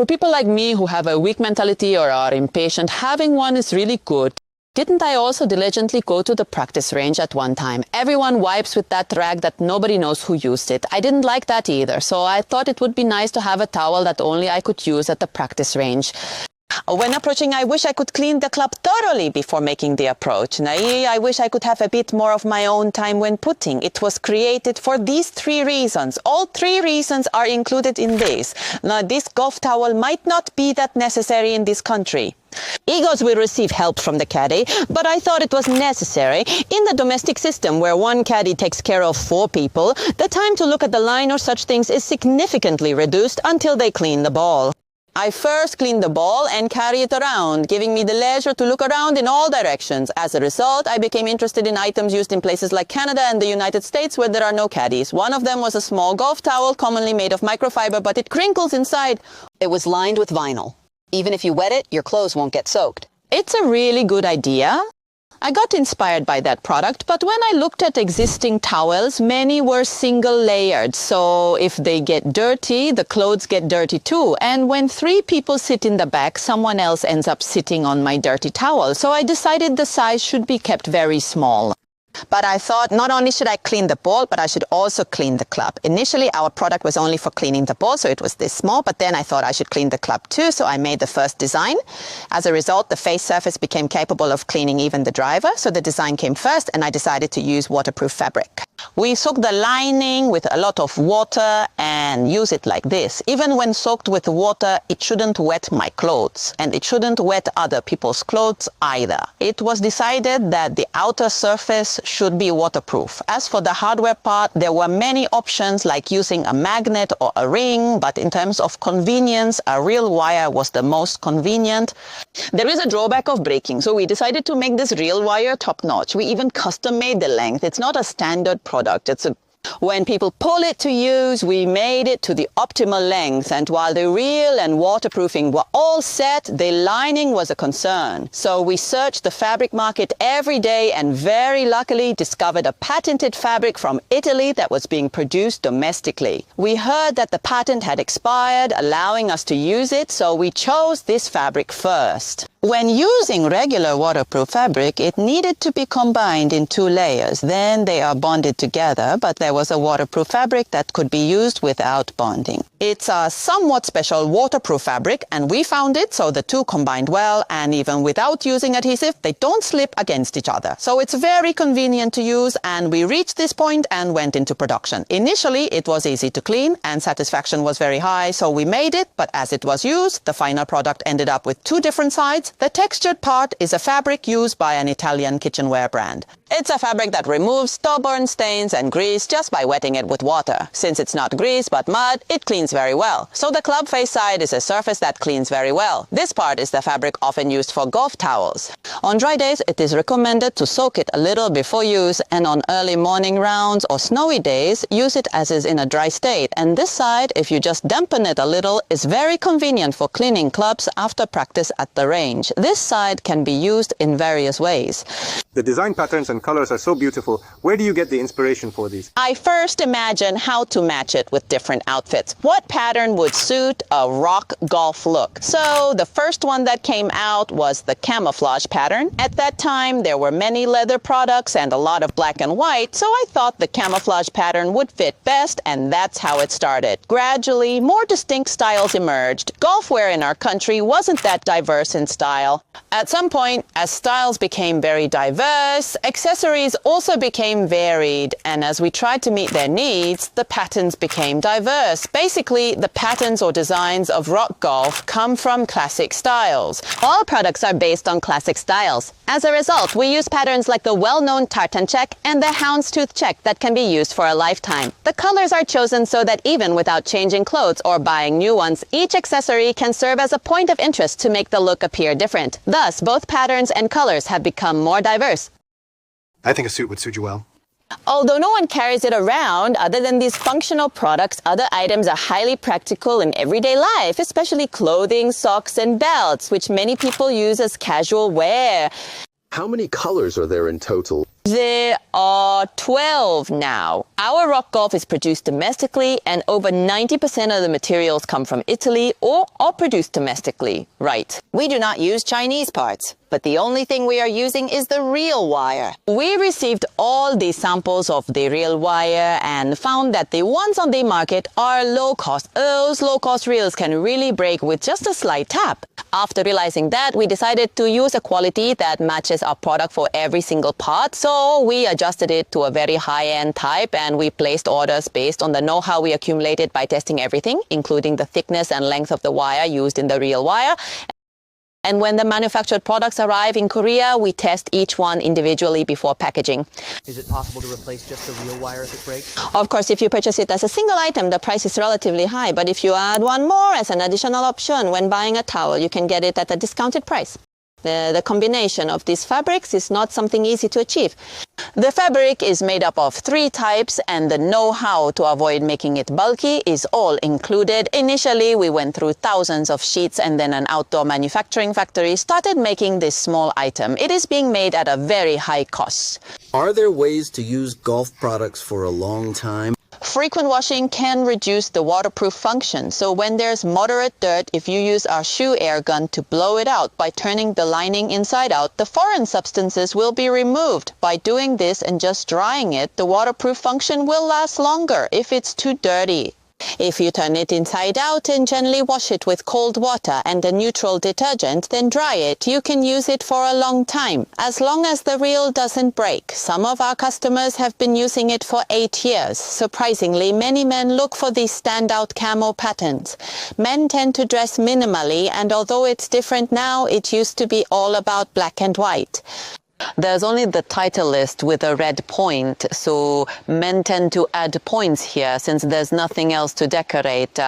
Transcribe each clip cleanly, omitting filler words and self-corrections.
For people like me who have a weak mentality or are impatient, having one is really good. Didn't I also diligently go to the practice range at one time? Everyone wipes with that rag that nobody knows who used it. I didn't like that either, so I thought it would be nice to have a towel that only I could use at the practice range. When approaching, I wish I could clean the club thoroughly before making the approach. I wish I could have a bit more of my own time when putting. It was created for these 3 reasons. All 3 reasons are included in this. Now, this golf towel might not be that necessary in this country. Egos will receive help from the caddy, but I thought it was necessary. In the domestic system, where one caddy takes care of 4 people, the time to look at the line or such things is significantly reduced until they clean the ball. I first clean the ball and carry it around, giving me the leisure to look around in all directions. As a result, I became interested in items used in places like Canada and the United States where there are no caddies. One of them was a small golf towel, commonly made of microfiber, but it crinkles inside. It was lined with vinyl. Even if you wet it, your clothes won't get soaked. It's a really good idea. I got inspired by that product, but when I looked at existing towels, many were single-layered. So if they get dirty, the clothes get dirty too. And when 3 people sit in the back, someone else ends up sitting on my dirty towel. So I decided the size should be kept very small. But I thought not only should I clean the ball, but I should also clean the club. Initially, our product was only for cleaning the ball, so it was this small, but then I thought I should clean the club too, so I made the first design. As a result, the face surface became capable of cleaning even the driver, so the design came first, and I decided to use waterproof fabric. We soak the lining with a lot of water and use it like this. Even when soaked with water, it shouldn't wet my clothes, and it shouldn't wet other people's clothes either. It was decided that the outer surface should be waterproof. As for the hardware part, there were many options like using a magnet or a ring, but in terms of convenience, a real wire was the most convenient. There is a drawback of breaking, so we decided to make this real wire top-notch. We even custom-made the length. It's not a standard product. When people pull it to use, we made it to the optimal length, and while the reel and waterproofing were all set, the lining was a concern. So we searched the fabric market every day and very luckily discovered a patented fabric from Italy that was being produced domestically. We heard that the patent had expired, allowing us to use it, so we chose this fabric first. When using regular waterproof fabric, it needed to be combined in 2 layers. Then they are bonded together, but there was a waterproof fabric that could be used without bonding. It's a somewhat special waterproof fabric, and we found it, so the 2 combined well, and even without using adhesive, they don't slip against each other. So it's very convenient to use, and we reached this point and went into production. Initially, it was easy to clean, and satisfaction was very high, so we made it, but as it was used, the final product ended up with 2 different sides. The textured part is a fabric used by an Italian kitchenware brand. It's a fabric that removes stubborn stains and grease just by wetting it with water. Since it's not grease but mud, it cleans very well. So the club face side is a surface that cleans very well. This part is the fabric often used for golf towels. On dry days, it is recommended to soak it a little before use, and on early morning rounds or snowy days, use it as is in a dry state. And this side, if you just dampen it a little, is very convenient for cleaning clubs after practice at the range. This side can be used in various ways. The design patterns and colors are so beautiful. Where do you get the inspiration for these? I first imagine how to match it with different outfits. What pattern would suit a rock golf look? So the first one that came out was the camouflage pattern. At that time, there were many leather products and a lot of black and white, so I thought the camouflage pattern would fit best, and that's how it started. Gradually, more distinct styles emerged. Golf wear in our country wasn't that diverse in style. At some point, as styles became very diverse, accessories also became varied, and as we tried to meet their needs, the patterns became diverse. Basically, the patterns or designs of rock golf come from classic styles. All products are based on classic styles. As a result, we use patterns like the well-known tartan check and the houndstooth check that can be used for a lifetime. The colors are chosen so that even without changing clothes or buying new ones, each accessory can serve as a point of interest to make the look appear different. Thus, both patterns and colors have become more diverse. I think a suit would suit you well. Although no one carries it around, other than these functional products, other items are highly practical in everyday life, especially clothing, socks, and belts, which many people use as casual wear. How many colors are there in total? There are 12 now. Our rock golf is produced domestically and over 90% of the materials come from Italy or are produced domestically. Right. We do not use Chinese parts, but the only thing we are using is the real wire. We received all the samples of the real wire and found that the ones on the market are low cost. Those low cost reels can really break with just a slight tap. After realizing that, we decided to use a quality that matches our product for every single part. So we adjusted it to a very high-end type and we placed orders based on the know-how we accumulated by testing everything, including the thickness and length of the wire used in the real wire. And when the manufactured products arrive in Korea, we test each one individually before packaging. Is it possible to replace just the real wire if it breaks? Of course, if you purchase it as a single item, the price is relatively high. But if you add one more as an additional option when buying a towel, you can get it at a discounted price. The combination of these fabrics is not something easy to achieve. The fabric is made up of 3 types and the know-how to avoid making it bulky is all included. Initially, we went through thousands of sheets and then an outdoor manufacturing factory started making this small item. It is being made at a very high cost. Are there ways to use golf products for a long time? Frequent washing can reduce the waterproof function, so when there's moderate dirt, if you use our shoe air gun to blow it out by turning the lining inside out, the foreign substances will be removed. By doing this and just drying it, the waterproof function will last longer if it's too dirty. If you turn it inside out and gently wash it with cold water and a neutral detergent, then dry it, you can use it for a long time, as long as the reel doesn't break. Some of our customers have been using it for 8 years. Surprisingly, many men look for these standout camo patterns. Men tend to dress minimally, and although it's different now, it used to be all about black and white. There's only the title list with a red point, so men tend to add points here since there's nothing else to decorate.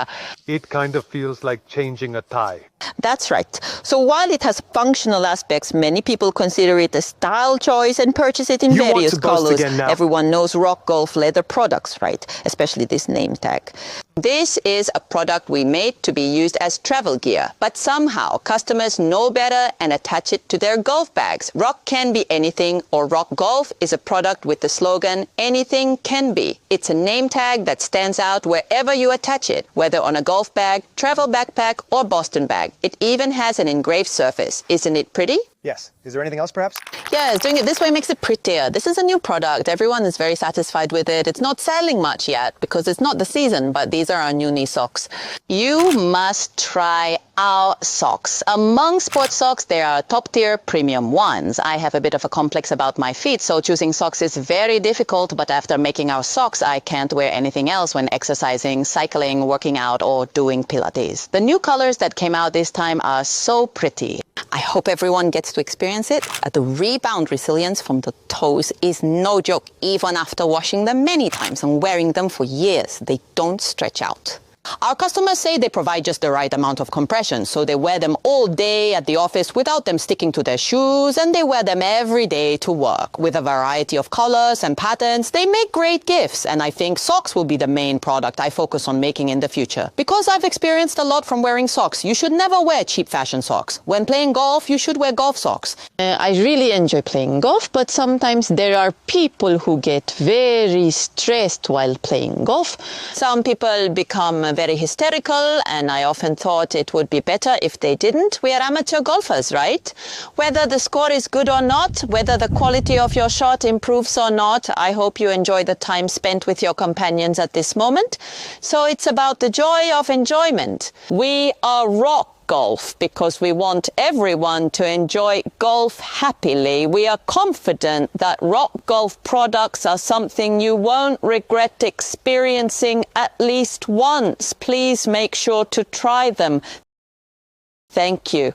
It kind of feels like changing a tie. That's right. So while it has functional aspects, many people consider it a style choice and purchase it in You want various to boast colors. again now. Everyone knows Rock Golf leather products, right? Especially this name tag. This is a product we made to be used as travel gear, but somehow customers know better and attach it to their golf bags. Rock can be anything, or Rock Golf is a product with the slogan, anything can be. It's a name tag that stands out wherever you attach it, whether on a golf bag, travel backpack, or Boston bag. It even has an engraved surface. Isn't it pretty? Yes. Is there anything else, perhaps? Yes, doing it this way makes it prettier. This is a new product. Everyone is very satisfied with it. It's not selling much yet because it's not the season, but these are our new knee socks. You must try our socks. Among sports socks, there are top-tier premium ones. I have a bit of a complex about my feet, so choosing socks is very difficult, but after making our socks, I can't wear anything else when exercising, cycling, working out, or doing Pilates. The new colors that came out this time are so pretty. I hope everyone gets to experience it. The rebound resilience from the toes is no joke, even after washing them many times and wearing them for years. They don't stretch out. Our customers say they provide just the right amount of compression, so they wear them all day at the office without them sticking to their shoes, and they wear them every day to work. With a variety of colors and patterns, they make great gifts, and I think socks will be the main product I focus on making in the future. Because I've experienced a lot from wearing socks, you should never wear cheap fashion socks. When playing golf, you should wear golf socks. I really enjoy playing golf, but sometimes there are people who get very stressed while playing golf. Some people become very hysterical, and I often thought it would be better if they didn't. We are amateur golfers, right? Whether the score is good or not, whether the quality of your shot improves or not, I hope you enjoy the time spent with your companions at this moment. So it's about the joy of enjoyment. We are Rock Golf because we want everyone to enjoy golf happily. We are confident that Rock Golf products are something you won't regret experiencing at least once. Please make sure to try them. Thank you.